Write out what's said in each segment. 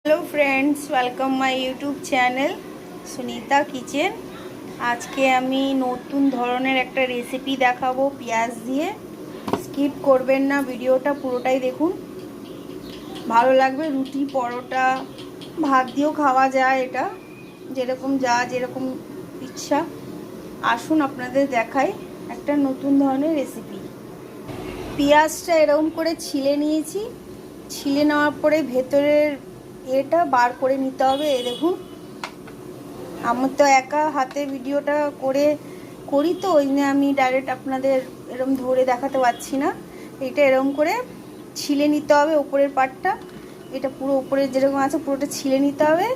Hello friends, welcome my YouTube channel Sunita kitchen. आज के आमी नतून धरनेर एक रेसिपि देखाबो पेঁয়াজ दिए। स्किप करबेन ना, भिडियोटा पुरोटाई देखुन, भालो लागबे। रुटी परोटा भात दिएও खावा যায়, এটা যেরকম যেরকম ইচ্ছা। আসুন আপনাদের দেখাই একটা নতুন ধরনের রেসিপি। পেঁয়াজটা এরকম করে ছিলে নিয়েছি। ছিলে নেওয়ার পরে ভেতরের এটা বার করে নিতে হবে। এই দেখুন, আমার তো একা হাতে ভিডিওটা করি তো ওই জন্য আমি ডাইরেক্ট আপনাদের এরকম ধরে দেখাতে পারছি না। এটা এরকম করে ছিলে নিতে হবে উপরের পাটটা। এটা পুরো উপরের যেরকম আছে পুরোটা ছিলে নিতে হবে।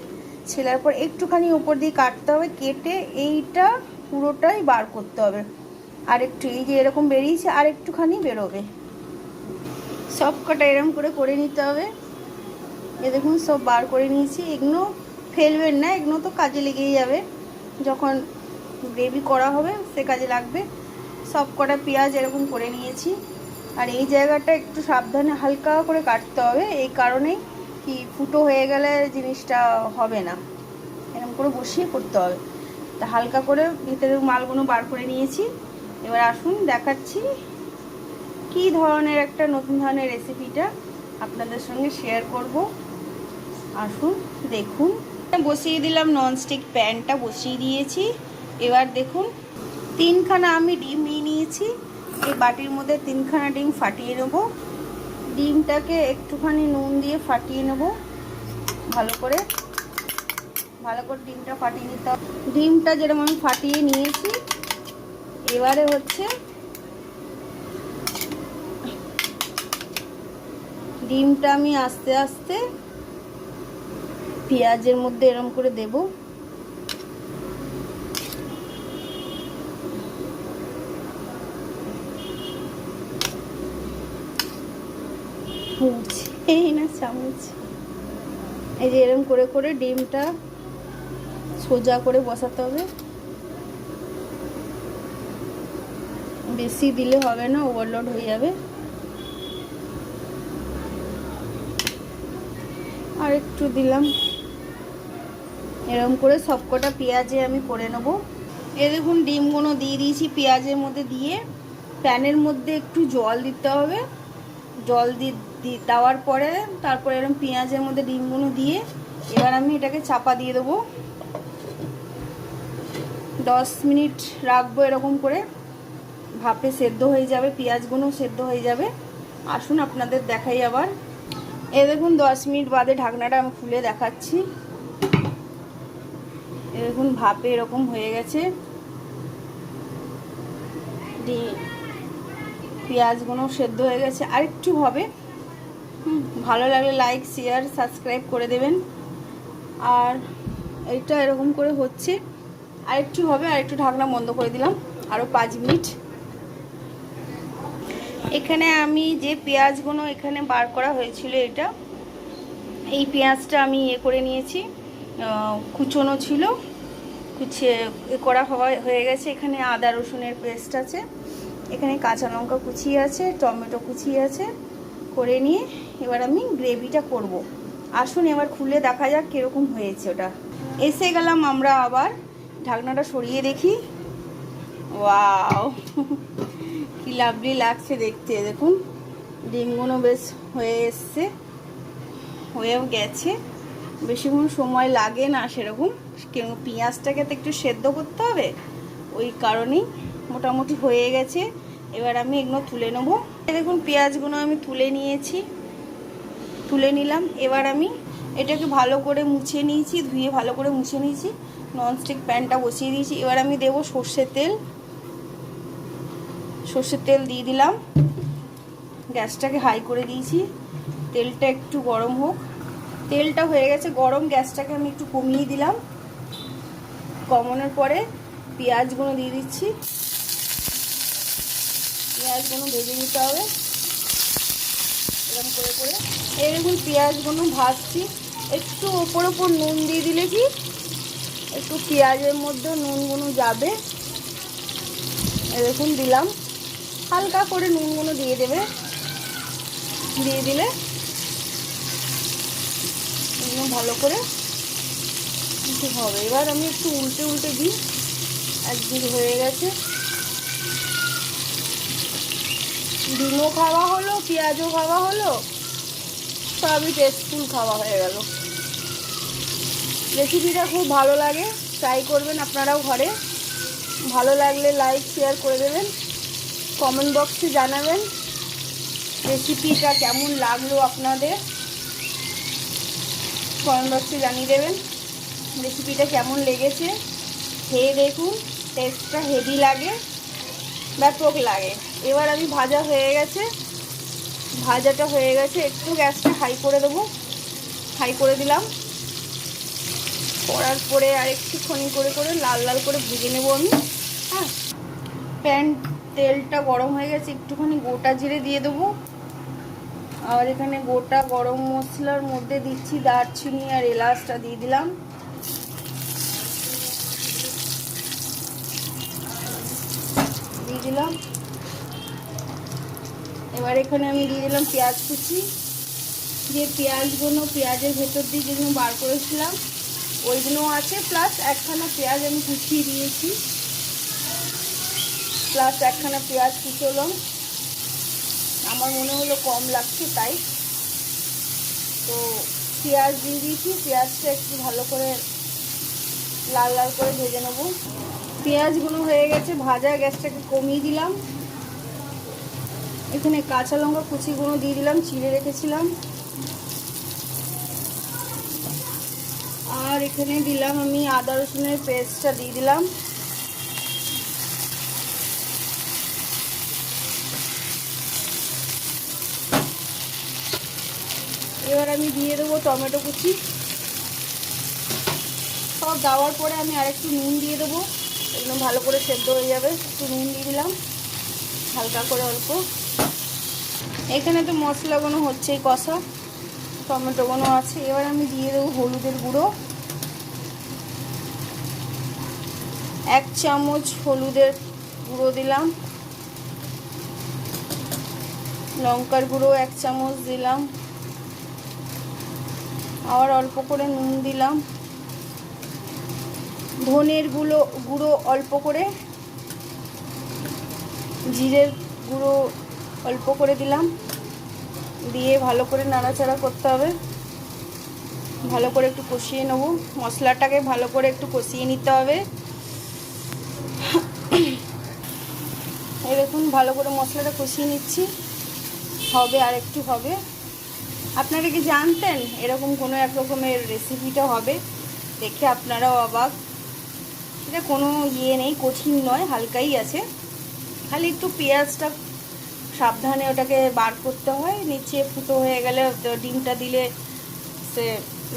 ছেলার পর একটুখানি উপর দিয়ে কাটতে হবে, কেটে এইটা পুরোটাই বার করতে হবে। আর একটু এই যে এরকম বেরিয়েছে আর একটুখানি বেরোবে। সব কটা এরকম করে নিতে হবে। এ দেখুন সব বার করে নিয়েছি। এগুলো ফেলবেন না, এগুলো তো কাজে লেগেই যাবে, যখন গ্রেভি করা হবে সে কাজে লাগবে। সব কটা পেঁয়াজ এরকম করে নিয়েছি। আর এই জায়গাটা একটু সাবধানে হালকা করে কাটতে হবে, এই কারণেই কি ফুটো হয়ে গেলে জিনিসটা হবে না। এরকম করে বসিয়ে করতে হবে। তা হালকা করে ভিতরের মালগুলো বার করে নিয়েছি। এবার আসুন দেখাচ্ছি কী ধরনের একটা নতুন ধরনের রেসিপিটা আপনাদের সঙ্গে শেয়ার করব। আসুন দেখুন। বসিয়ে দিলাম, ননস্টিক প্যানটা বসিয়ে দিয়েছি। এবার দেখুন, তিনখানা আমি ডিম নিয়ে নিয়েছি। এই বাটির মধ্যে তিনখানা ডিম ফাটিয়ে নেব। ডিমটাকে একটুখানি নুন দিয়ে ফাটিয়ে নেব ভালো করে ডিমটা ফাটিয়ে নিতে হবে। ডিমটা যেরকম আমি ফাটিয়ে নিয়েছি, এবারে হচ্ছে ডিমটা আমি আস্তে আস্তে পেঁয়াজের মধ্যে এরকম করে দেব। এই না চামচ, এই যে এরকম করে ডিমটা সোজা করে বসাতে হবে। বেশি দিলে হবে না, ওভারলোড হয়ে যাবে। আর একটু দিলাম। এরকম করে সবকটা পেঁয়াজে আমি করে নেব। এই দেখুন ডিমগুলো দিয়ে দিয়েছি পেঁয়াজের মধ্যে দিয়ে। প্যানের মধ্যে একটু জল দিতে হবে। জল দেওয়ার পরে তারপরে এরকম পেঁয়াজের মধ্যে ডিমগুলো দিয়ে এবার আমি এটাকে চাপা দিয়ে দেবো। 10 মিনিট রাখবো এরকম করে, ভাপে সেদ্ধ হয়ে যাবে, পেঁয়াজগুলো সেদ্ধ হয়ে যাবে। আসুন আপনাদের দেখাই আবার। এই দেখুন 10 মিনিট বাদে ঢাকনাটা আমি খুলে দেখাচ্ছি। এই দেখুন ভাপে এরকম হয়ে গেছে। পেঁয়াজগুলো সেদ্ধ হয়ে গেছে, আর একটু হবে। ভালো লাগলে লাইক শেয়ার সাবস্ক্রাইব করে দেবেন। আর এইটা এরকম করে হচ্ছে, আর একটু হবে। আর একটু ঢাকনা বন্ধ করে দিলাম আরও 5 মিনিট। এখানে আমি যে পেঁয়াজগুলো এখানে বার করা হয়েছিল, এই পেঁয়াজটা আমি করে নিয়েছি। কুচনো ছিল, কুচিয়ে করা হয়ে গেছে। এখানে আদা রসুনের পেস্ট আছে, এখানে কাঁচা লঙ্কা কুচিয়ে আছে, টমেটো কুচিয়ে আছে। করে নিয়ে এবার আমি গ্রেভিটা করব। আসুন এবার খুলে দেখা যাক কীরকম হয়েছে। ওটা এসে গেলাম আমরা আবার, ঢাকনাটা সরিয়ে দেখি। ওয়াও, কি লাভলি লাগছে দেখতে। দেখুন ডিমগুলো বেশ হয়ে এসছে, হয়েও গেছে। বেশিক্ষণ সময় লাগে না সেরকম, কেন পেঁয়াজটাকে তো একটু সেদ্ধ করতে হবে, ওই কারণেই মোটামুটি হয়ে গেছে। এবার আমি এগুলো তুলে নেব। দেখুন পেঁয়াজগুলো আমি তুলে নিলাম। এবার আমি এটাকে ভালো করে মুছে নিয়েছি, ধুয়ে ভালো করে মুছে নিয়েছি। ননস্টিক প্যানটা বসিয়ে দিয়েছি। এবার আমি দেবো সর্ষের তেল দিয়ে দিলাম। গ্যাসটাকে হাই করে দিয়েছি, তেলটা একটু গরম হোক। তেলটা হয়ে গেছে গরম, গ্যাসটাকে আমি একটু কমিয়ে দিলাম। কমানোর পরে পেঁয়াজগুলো দিয়ে দিচ্ছি। পেঁয়াজগুলো ভেজে নিতে হবে এরকম করে। এই দেখুন পেঁয়াজগুলো ভাজছি। একটু ওপর নুন দিয়ে দিলে কি একটু পেঁয়াজের মধ্যে নুনগুলো যাবে। এই দেখুন দিলাম, হালকা করে নুনগুলো দিয়ে দেবে। দিয়ে দিলে ভালো করে কিছু হবে। এবার আমি একটু উল্টে উল্টে দিই। একদিক হয়ে গেছে, ডিমও খাওয়া হলো, পেঁয়াজও খাওয়া হলো, সবই টেস্টফুল খাওয়া হয়ে গেল। রেসিপিটা খুব ভালো লাগে, ট্রাই করবেন আপনারাও ঘরে। ভালো লাগলে লাইক শেয়ার করে দেবেন, কমেন্ট বক্সে জানাবেন রেসিপিটা কেমন লাগলো আপনাদের। কমেন্ট বক্সে জানিয়ে দেবেন রেসিপিটা কেমন লেগেছে। খেয়ে দেখুন, টেস্টটা হেভি লাগে, ব্যাপক লাগে। এবার আমি ভাজা হয়ে গেছে, ভাজাটা হয়ে গেছে, একটু গ্যাসটা হাই করে দেবো। হাই করে দিলাম, করার পরে আর একটুখানি করে করে লাল লাল করে ভেজে নেবো আমি। হ্যাঁ, তেলটা গরম হয়ে গেছে, একটুখানি গোটা জিরে দিয়ে দেবো। আর এখানে গোটা গরম মশলার মধ্যে দিচ্ছি দারচিনি আর এলাচটা দিয়ে দিলাম। এবার এখানে আমি দিয়ে দিলাম পেঁয়াজ কুচি। যে পেঁয়াজগুলো পেঁয়াজের ভেতর দিয়ে যেগুলো বার করেছিলাম ওইগুলো আছে, প্লাস একখানা পেঁয়াজ আমি কুচিয়ে দিয়েছি, প্লাস একখানা পেঁয়াজ কুচোলাম। আমার মনে হলো কম লাগছে তাই তো পেঁয়াজ দিয়ে দিয়েছি। পেঁয়াজটা একটু ভালো করে লাল লাল করে ভেজে নেব। পেঁয়াজগুলো হয়ে গেছে ভাজা, গ্যাসটাকে কমিয়ে দিলাম। এখানে কাঁচা লঙ্কা কুচিগুলো দিয়ে দিলাম, চিড়ে রেখেছিলাম। আর এখানে দিলাম আমি আদা রসুনের পেস্টটা দিয়ে দিলাম। এবার আমি দিয়ে দেবো টমেটো কুচি। সব দেওয়ার পরে আমি আরেকটু নুন দিয়ে দেবো, একদম ভালো করে সেদ্ধ হয়ে যাবে। একটু নুন দিয়ে দিলাম হালকা করে, অল্প। এখানে তো মশলাগুলো হচ্ছেই কষা, টমেটোগুলো আছে। এবার আমি দিয়ে দেবো হলুদের গুঁড়ো, 1 চামচ হলুদের গুঁড়ো দিলাম। লঙ্কার গুঁড়ো 1 চামচ দিলাম। আবার অল্প করে নুন দিলাম। ধনের গুঁড়ো অল্প করে, জিরের গুঁড়ো অল্প করে দিলাম। দিয়ে ভালো করে নাড়াচাড়া করতে হবে। ভালো করে একটু কষিয়ে নেব, মশলাটাকে ভালো করে একটু কষিয়ে নিতে হবে। এই দেখুন ভালো করে মশলাটা কষিয়ে নিচ্ছি, হবে আর একটু হবে। আপনারা কি জানতেন এরকম কোনো এক রকমের রেসিপিটা হবে? দেখে আপনারাও অবাক। এটা কোনো ইয়ে নেই, কঠিন নয়, হালকাই আছে। খালি একটু পেঁয়াজটা সাবধানে ওটাকে বার করতে হয়, নিচে ফুটো হয়ে গেলে ডিমটা দিলে সে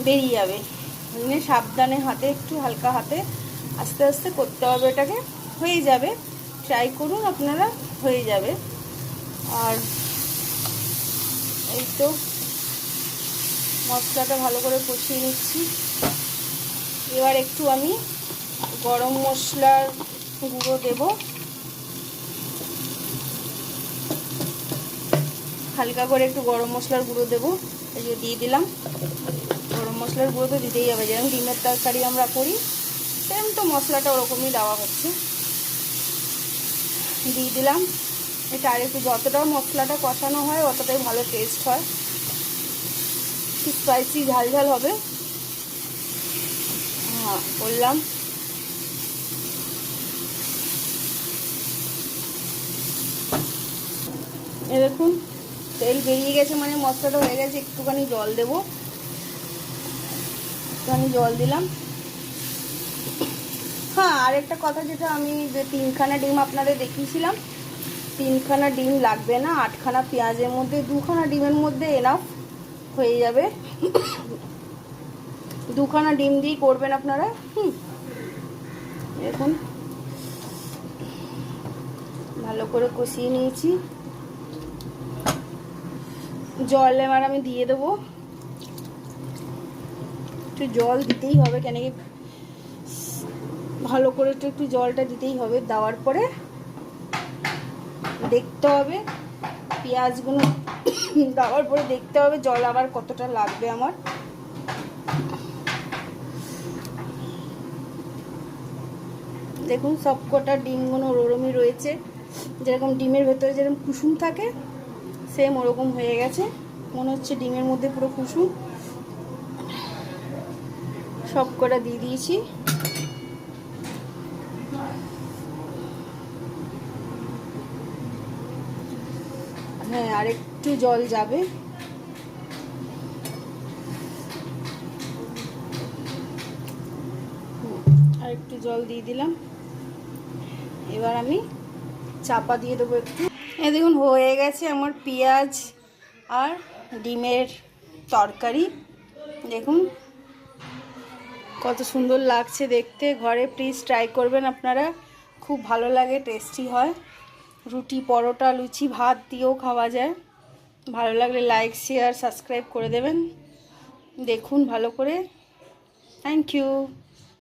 বেরিয়ে যাবে। মানে সাবধানে হাতে, একটু হালকা হাতে আস্তে আস্তে করতে হবে এটাকে, হয়ে যাবে। ট্রাই করুন আপনারা, হয়ে যাবে। আর এই তো মশলাটা ভালো করে কষিয়ে নিচ্ছি। এবার একটু আমি গরম মশলার গুঁড়ো দেব, হালকা করে একটু গরম মশলার গুঁড়ো দেবো। এই যে দিয়ে দিলাম। গরম মশলার গুঁড়ো তো দিতেই হবে, যেমন ডিমের তরকারি আমরা করি সেম তো মশলাটা ওরকমই দেওয়া হচ্ছে। দিয়ে দিলাম। এটা আর একটু, যতটা মশলাটা কষানো হয় অতটাই ভালো টেস্ট হয়, একটু স্পাইসি ঝাল ঝাল হবে। হ্যাঁ বললাম। এ দেখুন তেল বেরিয়ে গেছে, মানে মশলাটা হয়ে গেছে। একটুখানি জল দেব, একটুখানি জল দিলাম। হ্যাঁ, আরেকটা কথা, যেটা আমি যে 3খানা ডিম আপনাদের দেখিয়েছিলাম, 3খানা ডিম লাগবে না। 8খানা পেঁয়াজের মধ্যে 2খানা ডিমের মধ্যে এনাফ হয়ে যাবে। 2খানা ডিম দিয়ে করবেন আপনারা। দেখুন ভালো করে কষিয়ে নিয়েছি। জল এবার আমি দিয়ে দেবো, একটু জল দিতেই হবে, কেন কি ভালো করে একটু জলটা দিতেই হবে। দেওয়ার পরে দেখতে হবে পেঁয়াজগুলো দেওয়ার পরে দেখতে হবে জল আবার কতটা লাগবে আমার। দেখুন সবকটা ডিমগুলো ওরমই রয়েছে, যেরকম ডিমের ভেতরে যেরকম কুসুম থাকে সেম ওরকম হয়ে গেছে, মনে হচ্ছে ডিমের মধ্যে পুরো কুসুম। সবকটা দিয়ে দিয়েছি। হ্যাঁ, আর একটু জল যাবে। আর একটু জল দিয়ে দিলাম। এবার আমি চাপা দিয়ে দেবো একটু। এই দেখুন হয়ে গেছে আমার পেঁয়াজ আর ডিমের তরকারি। দেখুন কত সুন্দর লাগছে দেখতে। ঘরে প্লিজ ট্রাই করবেন আপনারা, খুব ভালো লাগে, টেস্টি হয়। রুটি, পরোটা, লুচি, ভাত দিয়েও খাওয়া যায়। ভালো লাগলে লাইক, শেয়ার, সাবস্ক্রাইব করে দেবেন। দেখুন ভালো করে। Thank you.